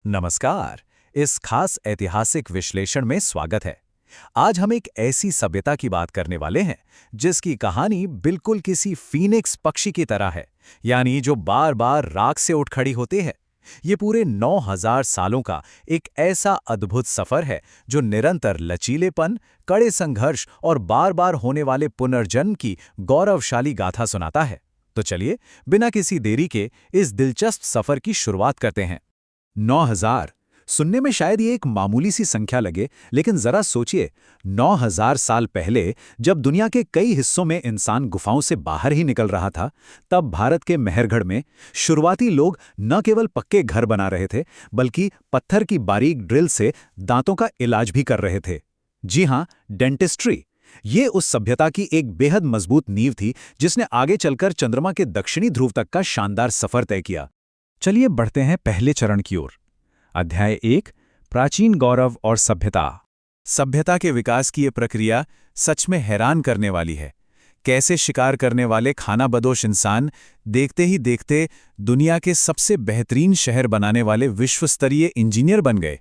नमस्कार। इस खास ऐतिहासिक विश्लेषण में स्वागत है। आज हम एक ऐसी सभ्यता की बात करने वाले हैं जिसकी कहानी बिल्कुल किसी फीनिक्स पक्षी की तरह है, यानी जो बार बार राख से उठ खड़ी होती है। ये पूरे 9000 सालों का एक ऐसा अद्भुत सफर है जो निरंतर लचीलेपन, कड़े संघर्ष और बार बार होने वाले पुनर्जन्म की गौरवशाली गाथा सुनाता है। तो चलिए, बिना किसी देरी के इस दिलचस्प सफर की शुरुआत करते हैं। 9000 सुनने में शायद ये एक मामूली सी संख्या लगे, लेकिन जरा सोचिए, 9000 साल पहले जब दुनिया के कई हिस्सों में इंसान गुफाओं से बाहर ही निकल रहा था, तब भारत के मेहरगढ़ में शुरुआती लोग न केवल पक्के घर बना रहे थे, बल्कि पत्थर की बारीक ड्रिल से दांतों का इलाज भी कर रहे थे। जी हां, डेंटिस्ट्री। ये उस सभ्यता की एक बेहद मजबूत नींव थी जिसने आगे चलकर चंद्रमा के दक्षिणी ध्रुव तक का शानदार सफर तय किया। चलिए बढ़ते हैं पहले चरण की ओर। अध्याय 1, प्राचीन गौरव और सभ्यता। सभ्यता के विकास की ये प्रक्रिया सच में हैरान करने वाली है। कैसे शिकार करने वाले खानाबदोश इंसान देखते ही देखते दुनिया के सबसे बेहतरीन शहर बनाने वाले विश्वस्तरीय इंजीनियर बन गए।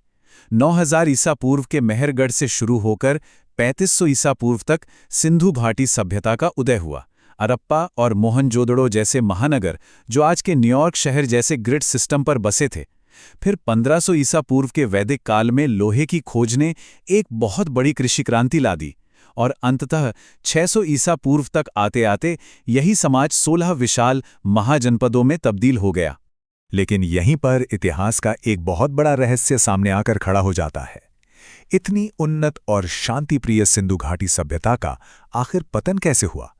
9000 ईसा पूर्व के मेहरगढ़ से शुरू होकर 3500 ईसा पूर्व तक सिंधु घाटी सभ्यता का उदय हुआ। हड़प्पा और मोहनजोदड़ो जैसे महानगर, जो आज के न्यूयॉर्क शहर जैसे ग्रिड सिस्टम पर बसे थे। फिर 1500 ईसा पूर्व के वैदिक काल में लोहे की खोज ने एक बहुत बड़ी कृषि क्रांति ला दी, और अंततः 600 ईसा पूर्व तक आते आते यही समाज 16 विशाल महाजनपदों में तब्दील हो गया। लेकिन यहीं पर इतिहास का एक बहुत बड़ा रहस्य सामने आकर खड़ा हो जाता है। इतनी उन्नत और शांतिप्रिय सिंधु घाटी सभ्यता का आखिर पतन कैसे हुआ?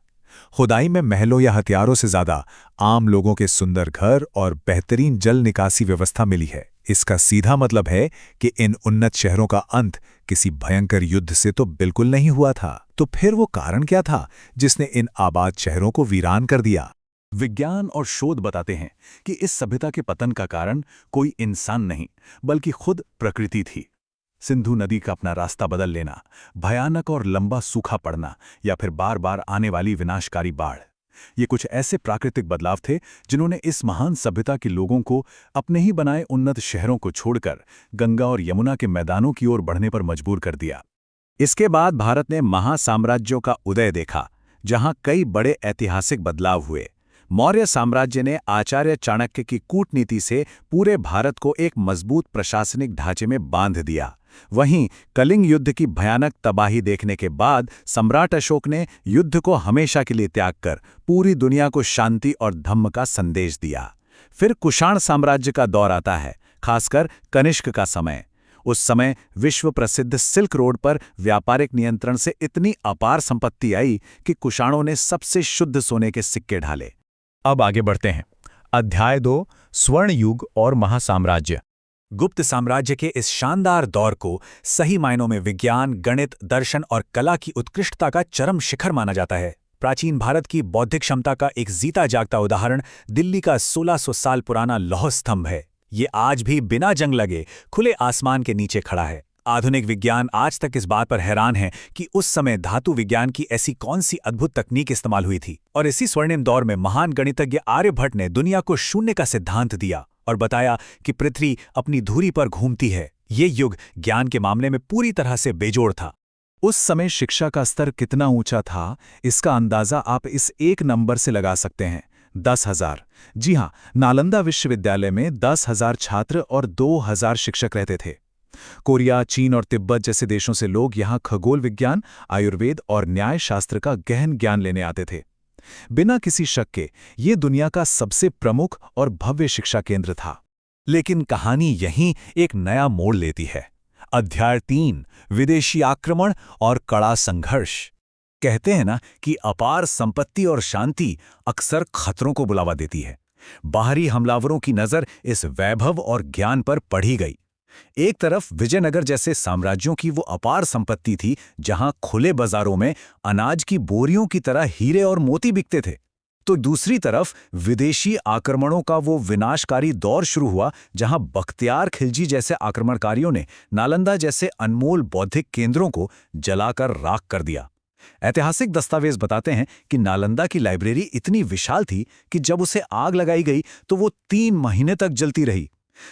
खुदाई में महलों या हथियारों से ज्यादा आम लोगों के सुंदर घर और बेहतरीन जल निकासी व्यवस्था मिली है। इसका सीधा मतलब है कि इन उन्नत शहरों का अंत किसी भयंकर युद्ध से तो बिल्कुल नहीं हुआ था। तो फिर वो कारण क्या था जिसने इन आबाद शहरों को वीरान कर दिया? विज्ञान और शोध बताते हैं कि इस सभ्यता के पतन का कारण कोई इंसान नहीं, बल्कि खुद प्रकृति थी। सिंधु नदी का अपना रास्ता बदल लेना, भयानक और लंबा सूखा पड़ना, या फिर बार बार आने वाली विनाशकारी बाढ़, ये कुछ ऐसे प्राकृतिक बदलाव थे जिन्होंने इस महान सभ्यता के लोगों को अपने ही बनाए उन्नत शहरों को छोड़कर गंगा और यमुना के मैदानों की ओर बढ़ने पर मजबूर कर दिया। इसके बाद भारत ने महासाम्राज्यों का उदय देखा, जहां कई बड़े ऐतिहासिक बदलाव हुए। मौर्य साम्राज्य ने आचार्य चाणक्य की कूटनीति से पूरे भारत को एक मजबूत प्रशासनिक ढांचे में बांध दिया। वहीं कलिंग युद्ध की भयानक तबाही देखने के बाद सम्राट अशोक ने युद्ध को हमेशा के लिए त्याग कर पूरी दुनिया को शांति और धम्म का संदेश दिया। फिर कुषाण साम्राज्य का दौर आता है, खासकर कनिष्क का समय। उस समय विश्व प्रसिद्ध सिल्क रोड पर व्यापारिक नियंत्रण से इतनी अपार संपत्ति आई कि कुषाणों ने सबसे शुद्ध सोने के सिक्के ढाले। अब आगे बढ़ते हैं। अध्याय 2, स्वर्ण युग और महासाम्राज्य। गुप्त साम्राज्य के इस शानदार दौर को सही मायनों में विज्ञान, गणित, दर्शन और कला की उत्कृष्टता का चरम शिखर माना जाता है। प्राचीन भारत की बौद्धिक क्षमता का एक जीता जागता उदाहरण दिल्ली का 1600 साल पुराना लौह स्तंभ है। ये आज भी बिना जंग लगे खुले आसमान के नीचे खड़ा है। आधुनिक विज्ञान आज तक इस बात पर हैरान है कि उस समय धातु विज्ञान की ऐसी कौन सी अद्भुत तकनीक इस्तेमाल हुई थी। और इसी स्वर्णिम दौर में महान गणितज्ञ आर्यभट्ट ने दुनिया को शून्य का सिद्धांत दिया और बताया कि पृथ्वी अपनी धुरी पर घूमती है। ये युग ज्ञान के मामले में पूरी तरह से बेजोड़ था। उस समय शिक्षा का स्तर कितना ऊंचा था, इसका अंदाजा आप इस एक नंबर से लगा सकते हैं, 10,000। जी हां, नालंदा विश्वविद्यालय में 10,000 छात्र और 2,000 शिक्षक रहते थे। कोरिया, चीन और तिब्बत जैसे देशों से लोग यहाँ खगोल विज्ञान, आयुर्वेद और न्याय शास्त्र का गहन ज्ञान लेने आते थे। बिना किसी शक के ये दुनिया का सबसे प्रमुख और भव्य शिक्षा केंद्र था। लेकिन कहानी यहीं एक नया मोड़ लेती है। अध्याय 3, विदेशी आक्रमण और कड़ा संघर्ष। कहते हैं ना कि अपार संपत्ति और शांति अक्सर खतरों को बुलावा देती है। बाहरी हमलावरों की नजर इस वैभव और ज्ञान पर पड़ी गई। एक तरफ विजयनगर जैसे साम्राज्यों की वो अपार संपत्ति थी, जहां खुले बाजारों में अनाज की बोरियों की तरह हीरे और मोती बिकते थे। तो दूसरी तरफ विदेशी आक्रमणों का वो विनाशकारी दौर शुरू हुआ, जहां बख्तियार खिलजी जैसे आक्रमणकारियों ने नालंदा जैसे अनमोल बौद्धिक केंद्रों को जलाकर राख कर दिया। ऐतिहासिक दस्तावेज बताते हैं कि नालंदा की लाइब्रेरी इतनी विशाल थी कि जब उसे आग लगाई गई तो वो 3 महीने तक जलती रही।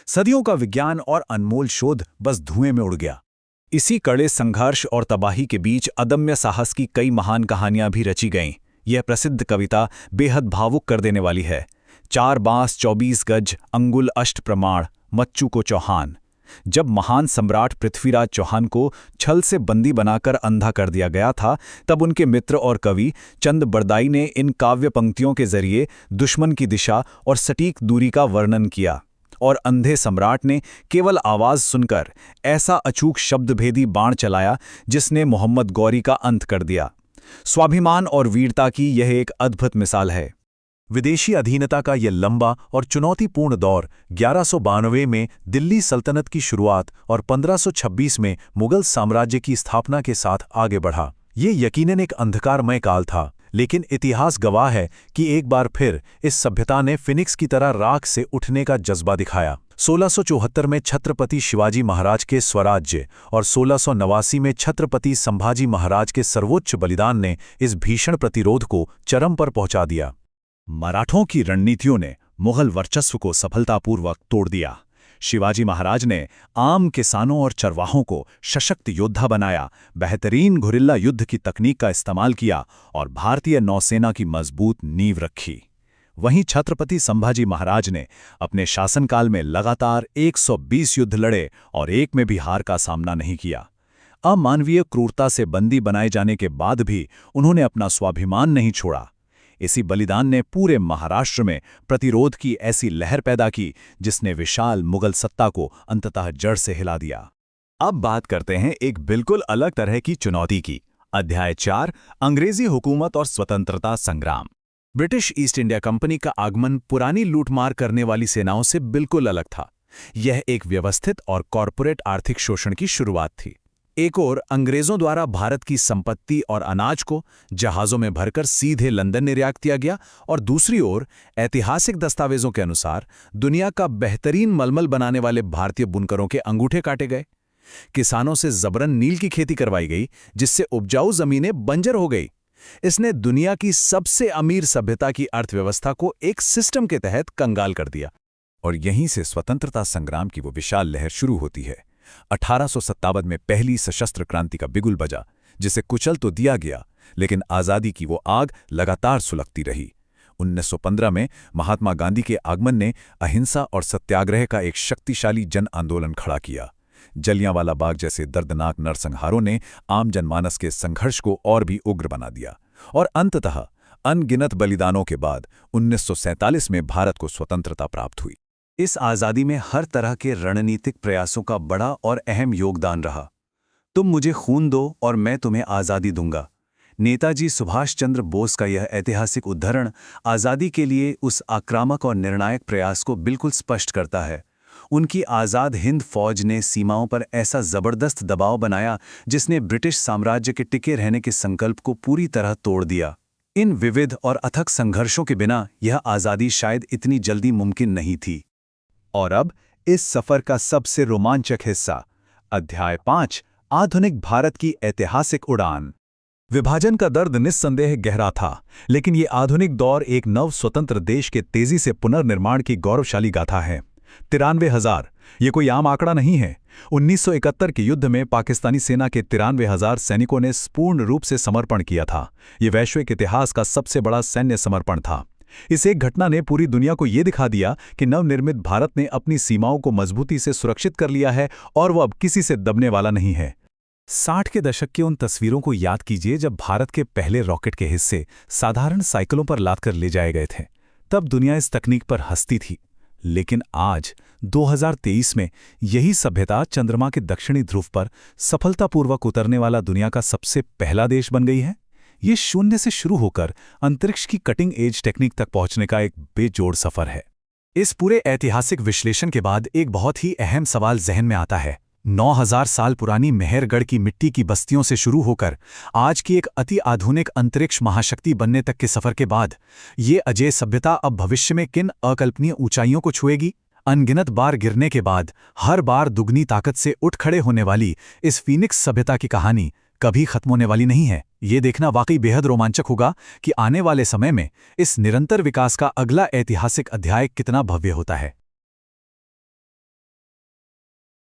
सदियों का विज्ञान और अनमोल शोध बस धुएं में उड़ गया। इसी कड़े संघर्ष और तबाही के बीच अदम्य साहस की कई महान कहानियां भी रची गईं। यह प्रसिद्ध कविता बेहद भावुक कर देने वाली है। 4 बांस 24 गज अंगुल अष्ट प्रमाण मच्चू को चौहान। जब महान सम्राट पृथ्वीराज चौहान को छल से बंदी बनाकर अंधा कर दिया गया था, तब उनके मित्र और कवि चंद बरदाई ने इन काव्य पंक्तियों के जरिए दुश्मन की दिशा और सटीक दूरी का वर्णन किया, और अंधे सम्राट ने केवल आवाज सुनकर ऐसा अचूक शब्दभेदी बाण चलाया जिसने मोहम्मद गौरी का अंत कर दिया। स्वाभिमान और वीरता की यह एक अद्भुत मिसाल है। विदेशी अधीनता का यह लंबा और चुनौतीपूर्ण दौर 1192 में दिल्ली सल्तनत की शुरुआत और 1526 में मुगल साम्राज्य की स्थापना के साथ आगे बढ़ा। ये यकीनन एक अंधकारमय काल था, लेकिन इतिहास गवाह है कि एक बार फिर इस सभ्यता ने फिनिक्स की तरह राख से उठने का जज्बा दिखाया। 1674 में छत्रपति शिवाजी महाराज के स्वराज्य और 1689 में छत्रपति संभाजी महाराज के सर्वोच्च बलिदान ने इस भीषण प्रतिरोध को चरम पर पहुंचा दिया। मराठों की रणनीतियों ने मुगल वर्चस्व को सफलतापूर्वक तोड़ दिया। शिवाजी महाराज ने आम किसानों और चरवाहों को सशक्त योद्धा बनाया, बेहतरीन गुरिल्ला युद्ध की तकनीक का इस्तेमाल किया और भारतीय नौसेना की मजबूत नींव रखी। वहीं छत्रपति संभाजी महाराज ने अपने शासनकाल में लगातार 120 युद्ध लड़े और एक में भी हार का सामना नहीं किया। अमानवीय क्रूरता से बंदी बनाए जाने के बाद भी उन्होंने अपना स्वाभिमान नहीं छोड़ा। इसी बलिदान ने पूरे महाराष्ट्र में प्रतिरोध की ऐसी लहर पैदा की जिसने विशाल मुगल सत्ता को अंततः जड़ से हिला दिया। अब बात करते हैं एक बिल्कुल अलग तरह की चुनौती की। अध्याय 4, अंग्रेजी हुकूमत और स्वतंत्रता संग्राम। ब्रिटिश ईस्ट इंडिया कंपनी का आगमन पुरानी लूटमार करने वाली सेनाओं से बिल्कुल अलग था। यह एक व्यवस्थित और कॉरपोरेट आर्थिक शोषण की शुरुआत थी। एक ओर अंग्रेजों द्वारा भारत की संपत्ति और अनाज को जहाज़ों में भरकर सीधे लंदन निर्यात किया गया, और दूसरी ओर ऐतिहासिक दस्तावेजों के अनुसार दुनिया का बेहतरीन मलमल बनाने वाले भारतीय बुनकरों के अंगूठे काटे गए। किसानों से जबरन नील की खेती करवाई गई, जिससे उपजाऊ जमीनें बंजर हो गई। इसने दुनिया की सबसे अमीर सभ्यता की अर्थव्यवस्था को एक सिस्टम के तहत कंगाल कर दिया। और यहीं से स्वतंत्रता संग्राम की वो विशाल लहर शुरू होती है। 1857 में पहली सशस्त्र क्रांति का बिगुल बजा, जिसे कुचल तो दिया गया, लेकिन आज़ादी की वो आग लगातार सुलगती रही। 1915 में महात्मा गांधी के आगमन ने अहिंसा और सत्याग्रह का एक शक्तिशाली जन आंदोलन खड़ा किया। जलियांवाला बाग जैसे दर्दनाक नरसंहारों ने आम जनमानस के संघर्ष को और भी उग्र बना दिया, और अंततः अनगिनत बलिदानों के बाद 1947 में भारत को स्वतंत्रता प्राप्त हुई। इस आज़ादी में हर तरह के रणनीतिक प्रयासों का बड़ा और अहम योगदान रहा। तुम मुझे खून दो और मैं तुम्हें आज़ादी दूंगा। नेताजी सुभाष चंद्र बोस का यह ऐतिहासिक उद्धरण आज़ादी के लिए उस आक्रामक और निर्णायक प्रयास को बिल्कुल स्पष्ट करता है। उनकी आज़ाद हिंद फौज ने सीमाओं पर ऐसा ज़बरदस्त दबाव बनाया जिसने ब्रिटिश साम्राज्य के टिके रहने के संकल्प को पूरी तरह तोड़ दिया। इन विविध और अथक संघर्षों के बिना यह आज़ादी शायद इतनी जल्दी मुमकिन नहीं थी। और अब इस सफर का सबसे रोमांचक हिस्सा, अध्याय 5, आधुनिक भारत की ऐतिहासिक उड़ान। विभाजन का दर्द निस्संदेह गहरा था, लेकिन ये आधुनिक दौर एक नव स्वतंत्र देश के तेजी से पुनर्निर्माण की गौरवशाली गाथा है। 93,000 ये कोई आम आंकड़ा नहीं है। 1971 के युद्ध में पाकिस्तानी सेना के 93,000 सैनिकों ने पूर्ण रूप से समर्पण किया था। ये वैश्विक इतिहास का सबसे बड़ा सैन्य समर्पण था। इस एक घटना ने पूरी दुनिया को ये दिखा दिया कि नवनिर्मित भारत ने अपनी सीमाओं को मजबूती से सुरक्षित कर लिया है और वो अब किसी से दबने वाला नहीं है। 60 के दशक की उन तस्वीरों को याद कीजिए जब भारत के पहले रॉकेट के हिस्से साधारण साइकिलों पर लादकर ले जाए गए थे। तब दुनिया इस तकनीक पर हंसती थी, लेकिन आज 2023 में यही सभ्यता चंद्रमा के दक्षिणी ध्रुव पर सफलतापूर्वक उतरने वाला दुनिया का सबसे पहला देश बन गई है। ये शून्य से शुरू होकर अंतरिक्ष की कटिंग एज टेक्निक तक पहुंचने का एक बेजोड़ सफर है। इस पूरे ऐतिहासिक विश्लेषण के बाद एक बहुत ही अहम सवाल जहन में आता है। 9000 साल पुरानी मेहरगढ़ की मिट्टी की बस्तियों से शुरू होकर आज की एक अति आधुनिक अंतरिक्ष महाशक्ति बनने तक के सफर के बाद ये अजेय सभ्यता अब भविष्य में किन अकल्पनीय ऊंचाइयों को छुएगी? अनगिनत बार गिरने के बाद हर बार दुगनी ताकत से उठ खड़े होने वाली इस फीनिक्स सभ्यता की कहानी कभी खत्म होने वाली नहीं है। ये देखना वाकई बेहद रोमांचक होगा कि आने वाले समय में इस निरंतर विकास का अगला ऐतिहासिक अध्याय कितना भव्य होता है।